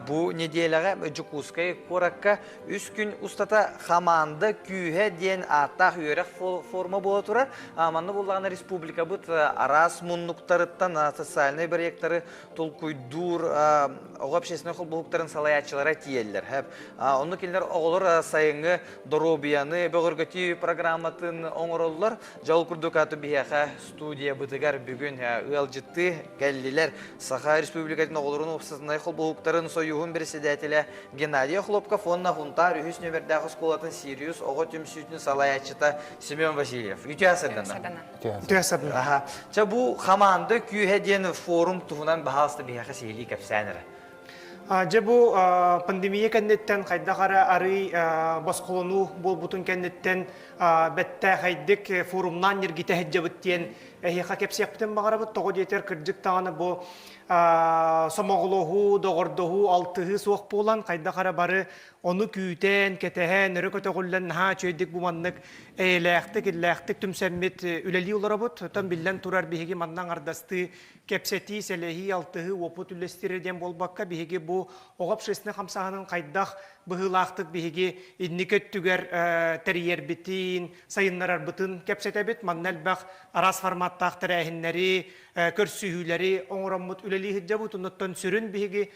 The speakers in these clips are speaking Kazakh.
Bu nedelere Cukускay Korakka 3 gün ustata hamanda kühe diyen ataq yörek forma bola turar. Amanlı bulağına Respublika bıt aras munnuktarıttan sosyalnay proyektları tulkuydur общественный хол bulukların salayatçılara tiyeller. Hep onu kimler oğulur sayıngı dorobiyanı bögürgötü programatın oңorollar. Jol kurduk atı biyaqa studiya bıtıgar bugün ılcıttı geldiler. Saha Respublikasının oğulurun opsasınay hol bulukların союзун председателя Геннадия Хлопка фонна хунтар үс нөмердәге сколатын Сириус ого төмсүтүн салаячыта Семен Васильев. Ütüясыдан. Ütüясыдан. Aha. Ça bu hamanda küheden forum tuhundan bahasты бияха сейли капсанера. Же bu pandemiya kennetten kayda kara arı baskolonu bol butun kennetten bette haydik forumdan yergite hecabıttiyen ehiqa kepsi yaptım bağırabıt toğu yeter kırcık tağını bu somoğluğu, doğurduğu, altığı soğuk boğulan kayda kara barı onu küyten, ketehen, nörü kötü kullan ha çöydik bu manlık eylektik, tüm semmet üleli olarabıt tam billen turar bihegi mandan ardastı kepseti, selehi, altığı, oput ülestireden bol bakka bihegi bu oğap şesine kamsahanın kaydak bıhılaqtık bihegi inni köttüger teriyer bitin, sayınlarar bıtın kepsete bit mannel bak aras formattaq terehinleri, körsühüleri, oңırammıt üleli hicca butunuttan sürün bihegi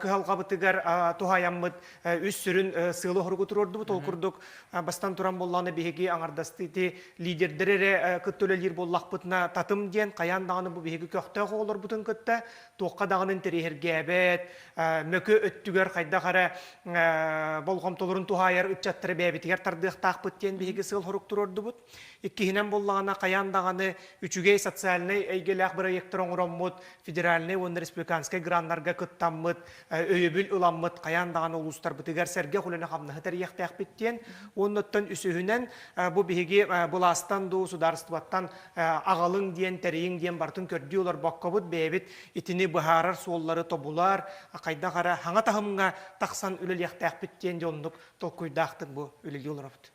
kıhalqa bıtıgar tuhayammıt üst sürün sığılı horgutur ordu bu tolkurduk bastan turan bollağını bihegi anardastı iti liderlere kıttölelер bollaq bıtına tatım diyen kayan dağını bu bihegi köxte olur butun kıtta toqqa dağının terihir gäbet mökö öttüger kayda qara bolğamtolorun tuhayar ütçattırı bäbitiger tardıq taqpıt diyen bihegi sığıl horuktur ordu but ikkihinen bollağına kayan dağını üçügey sotsialnay eygelaq proyektor oңыроммут федеральный он республиканский граннарга кыттаммыт өйөбүл ыламмыт каян даган улустар бытыгар серге хулена хамны тарихтах биттен онноттон үсүһүнен бу биһиги буластан ду сударстваттан агалың диен териң диен бартын көрдүлөр боккобут бебит итини бахарар суоллары тобулар кайда кара хаңа тахымга таксан үлелехтах биттен жондук толкуйдактык бу үлелөлөрөбүт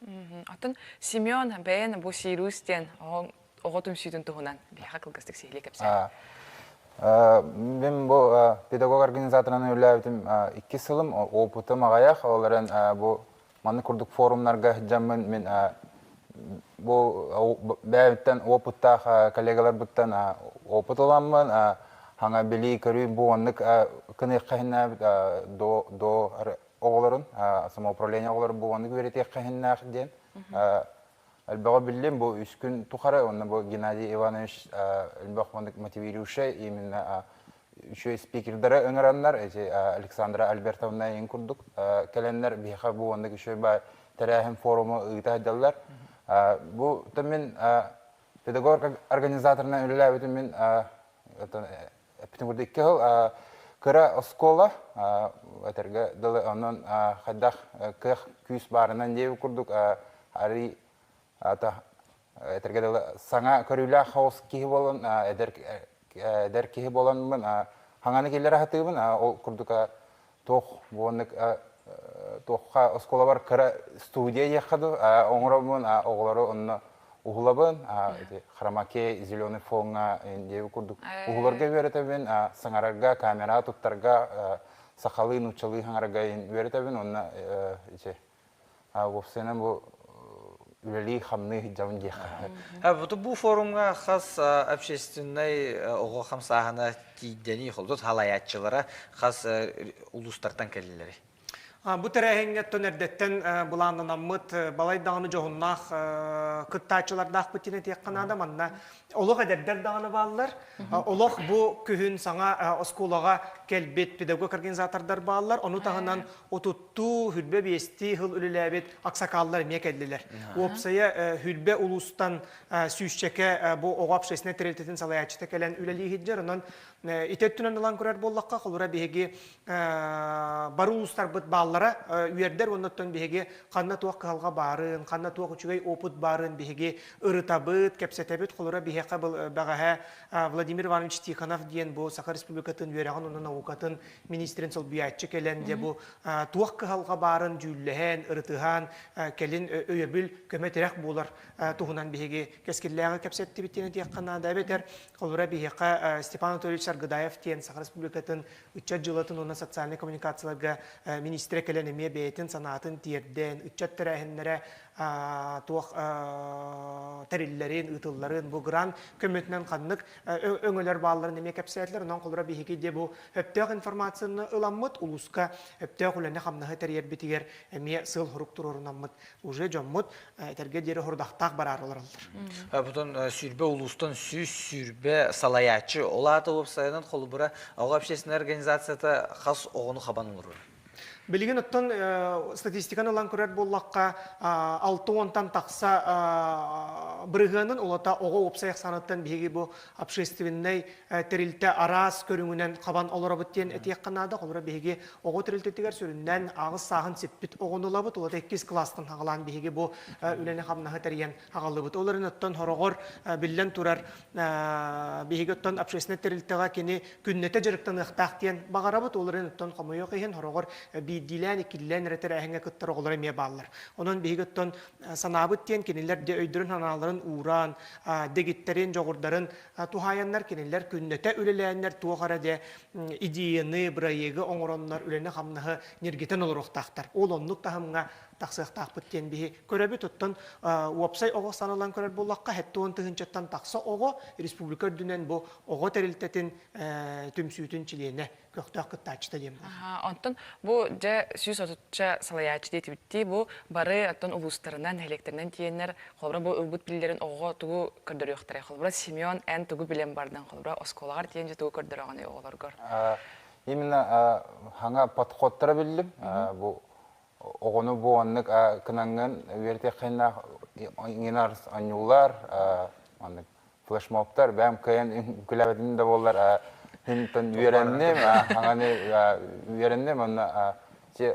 атын Семен бен бу Сирустен оғытым сүйдің тұғынан бияға қылғыстық сейлі кәпсі. Мен бұл педагог организаторынан өйләбітім 2 сылым опытым ағаяқ. Оларын бұл маны күрдік форумларға жамын мен бұл бәйбіттен опыттақ коллегалар бұттан опыт оламын. Хаңа білі көрі бұл онлық күні қайынна до оғыларын, самоуправление оғыларын бұл онлық өреті қайынна ден. Әлбәға білдім, бұл 3 күн тұқары, оны бұл Геннадий Иванович әлбәқ мотивирующий, именно үші спикердері өңіранлар, Александра Альбертовна ең күрдік, кәленлер бейқа бұл ондық үші бай тәрәхім форумы ұйта әділер. Бұл мен педагог организаторына өлілі өтім мен Петенбургда 2 жыл кыра оскола, өтерге дылы оның қайдақ кық күйіс барынан дейі күрдік, ари Этергедел саңа көрүлә хаос киһи болон, эдер киһи болонмун, хаңаны келер хатыбын, ол курдука тох боннык тохка оскола бар кыра студия яхады, оңромун, оглары онны угулабын, храмаке зеленый фонга деп курдук. Угуларга беретебин, саңарга, камера туттарга, сакалы нучалы хаңарга беретебин, онна вовсенен бу Үлелі қамны жауын деқі. Бұл форумға қас общественный оғы қамсағына тейдені қолдық халаятчылары қас ұлыстартан кәлілері. Бұл тәрәхенге төнердеттен бұландын аммыт балайдағыны жоғыннақ күттачылардақ бұттіне тек қанады манна. Олық әдердер дағыны балылар. Олық бұл күхін саңа осколаға кәлбет педагог организатордар балылар. Оны тағынан отутту хүлбе бести хыл үліләбет ақсақалылар мек әділер. Опсая хүлбе ұлыстан сүйшчеке бұл оғап шесіне тірелтетін салаячыта кәлін үлелі хеджер. Онын итеттінен ұлан көрер боллаққа қылыра беге бару ұлыстар бұт балылара үйердер оннаттан беге қанна туақ қығалға барын, қанна туақ үчігей опыт барын беге ұрытабыт, кәпсетебіт қылыра беге бағаға Владимир Иванович Тихонов дейін бұл Сақа Республикатын үйеріған онына наукатын министрин солбиятчы келен де бу туақ кыхалға барын жүлләһен, ырытыхан, келин өйөбүл көмөтерәк булар туһунан биһиги кескилләгы кепсетти биттене тияккана да бетер колура биһига Степан Анатольевич Саргыдаев тиен Сахар Республикатын үччат жылатын уна социальный коммуникацияларга министре келен эме бейтин санатын тиерден үччат терәһеннәре туақ тәрилләрен, ытылларын бу гран көмөтнән каннык өңөлөр бааларын эме кепсетлер онан колура биһиги де бу өптөк информацияны ыламмыт улуска өптөк үләне хамнаһы тәрьер битигер эме сыл хурук турурунаммыт уже жоммут этерге дере хордактак барар оларалдар. Бутун сүрбе улустан сүрбе салаячы олаты веб-сайтынан холбура ага общественная организацияда хас огону хабан улur. Билигин оттон статистиканы лан көрөр боллакка 6-10 такса брыганын олата ого опсаяк санаттан биги бу общественный терилте арас көрүңүнөн кабан олорабыт тен этек канада колора биги ого терилтетигер сүрүнөн агыс сагын сеппит огонулабыт олата 2 класстан хагалан биги бу үлене хамнахы терген хагалыбыт оларын оттон хорогор биллен турар биги оттон общественный терилтега кини күннете жырыктан ыктак тен багарабыт оларын оттон комойо кыйын хорогор дилән киллән ретер әһәнгә кыттыр оглары ме баллар. Онон бигеттон санабыт тен кинилер де өйдөрүн ханаларын уран, дегиттерин жогурдарын тухаяннар кинилер күннете үлеләннәр тугара де идеяны браега оңороннар үлене хамнахы нергетен олуруктактар. Ол оннук тахымга таксыктак биттен бии көрөбү тоттон вебсайт ого саналан көрөр буллакка хеттон тыгынчаттан такса ого республика дүнен бу ого терилтетин түмсүтүн чилене көктөк кыттачта дем. Онтон бу же сүз отуча салаячы дейт битти бу бары оттон улустарынан электеринен тиеннер холбра бу ылбыт билерин ого тугу көрдөрөктөр холбра Семен эн тугу билен бардан холбра осколагар тиенже тугу көрдөрөгөн оголоргор. Именно ханга подходтара билдим. Бу огону бу аннык кынанган верте кайна иңинар анюлар аннык флешмобтар бәм кайын күләбедин да боллар хинтон үйрәннем аңаны үйрәннем аны че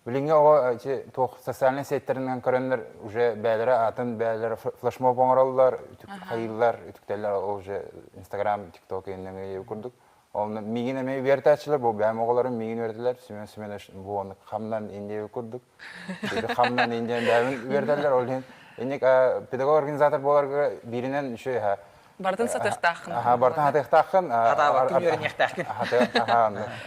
билинге о че тох социальный сеттеринен көрәннәр уже бәләре атын бәләре флешмоб оңраллар хайыллар үтүктәләр уже Instagram, TikTok иннеге күрдүк. Оны мигине ме вертачылар бу бәм огларын мигин верделер. Симен бу аны хамдан инде күрдүк. Бу хамдан инде бәм верделер олен. Эник педагог организатор боларга биринен үчө Бардын сатыктакын. Бардын сатыктакын. Атабакын веренехтакын.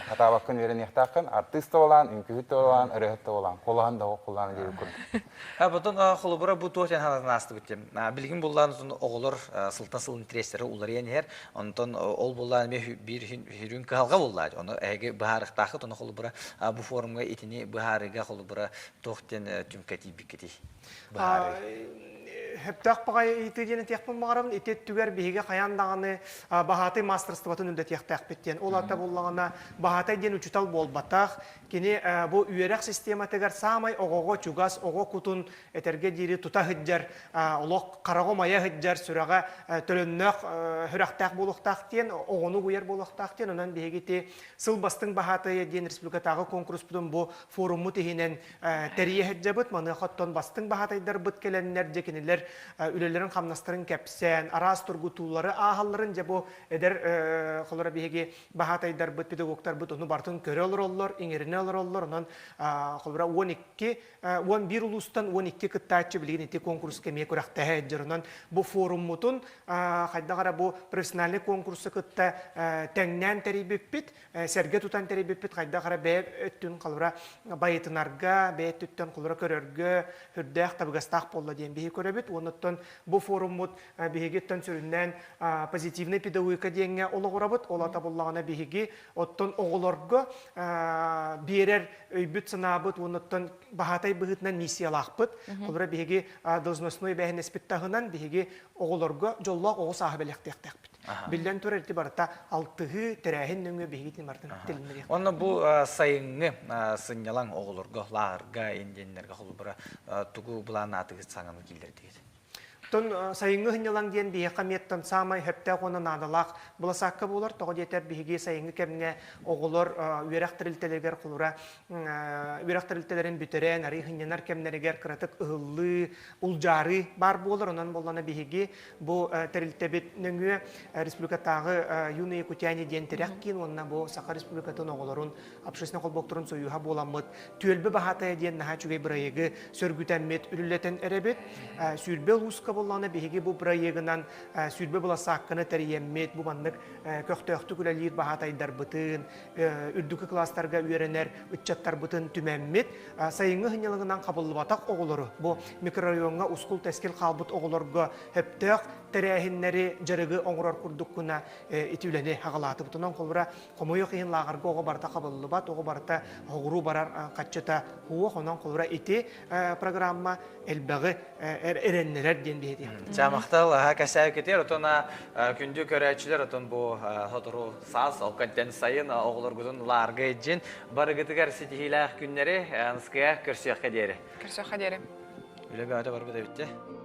Атабакын веренехтакын. Артист olan, ünкүт olan, ырыгыт olan. Колан да колан деп күрдүк. Бутун холбура бу тохтен ханасты биттем. Билгин буллан оголор сылтан сыл интереслери улар енер. Онтон ол буллан бир хүрүн калга буллар. Оны эге баарыктакы тону холбура бу форумга итини баарыга холбура тохтен түмкати бикети. Хептак багай итеден текпен магарабын итет түгер биге каяндаганы бахаты мастерствотун үндөт яктак биттен. Ол ата буллагана бахаты ден учутал болбатак. Кини бу үйрәк система тегер самай огого чугас ого кутун этерге дири тута хыджар олок караго мая хыджар сүрага төлөннөк хүрәктак булуктак тен огону гуер булуктак тен онан бигети сыл бастың бахаты ден республикадагы конкурс бутун бу форуму тегинен терие хыджабыт маны хоттон бастың бахатайдар бут келеннер декинилер үлелерин хамнастырын кепсен арас тургутулары ахалларын же бу эдер холора биги бахатайдар бут педагогтар бут ону бартын көрөлөр оллор иңерине оллор онан холора 11 улустан 12 кыттачы билген эти конкурс кеме көрөктө хеджернан бу форум мутун хайдагара бу профессиональный конкурсы кытта теңнен терибиппит серге тутан терибиппит хайдагара бе өттүн холора байытынарга бе өттүн холора көрөргө хүрдэх табыгастак болду ден бии көрөбүт онуттан бу форумут бигеттен сүрүннен позитивный педагогика деңге ологорабыт олата буллагына биги оттон оголорго берер өйбүт санабыт онуттан бахатай быгытнан миссиялакпыт олора биги должностной бэхен спиттагынан биги оголорго жоллок ого сахабелектектекпит билден төрөлти барта алтыгы терәһин нөңгө бигитин бартын телмери Онна бу сайыңы сынялаң оголорго ларга инденнерге холбура тугу булан атыгы саңаны килдер деген. Тон сайынгы хынялан диен бие каметтон самай хөптә қона надалақ буласакка булар тоғы детер биһиги сайынгы кемне оголор үрәк тирилтелегер кулура үрәк тирилтелерин бүтерен ари хынянар кемнерегер кратык ыллы улжары бар булар онан боллана биһиги бу тирилтебит нөңү республикатагы юны якутяне диен терәк кин онна бу Саха республикатын оголорун общественный колбоктурун союха боламыт түөлбе бахата диен наха чугай бирайыгы сөргүтәммет үрүллетен эребит сүрбе луска болланы биһиги бу проегынан сүрбе буласакканы тәриеммет бу маннык көктөктү күләлир бахатайдар бытын үрдүкү класстарга үйренер үтчаттар бытын түмәммет сайынгы хынялыгынан кабылбатак оголору бу микрорайонга ускул тескил калбыт оголорго хөптөк тәрәһиннәре жырыгы оңрор курдуккуна итүлене хагалаты бутунан колбура комойо кыйын лагарга ого барта кабылбат ого барта огуру барар каччата хуо хонан колбура ити программа элбәгы эреннерер ден беди. Чамақтал кәсәу кетер, отона күнді көрәчілер, отон бұл хотыру саз, алкантен сайын, оғылыр күзін ларғы еджін, барығытығар сетихиләқ күннері, анысқия көрсеққа дері. Көрсөк хадері. Үлі бәді бар бұда бітті.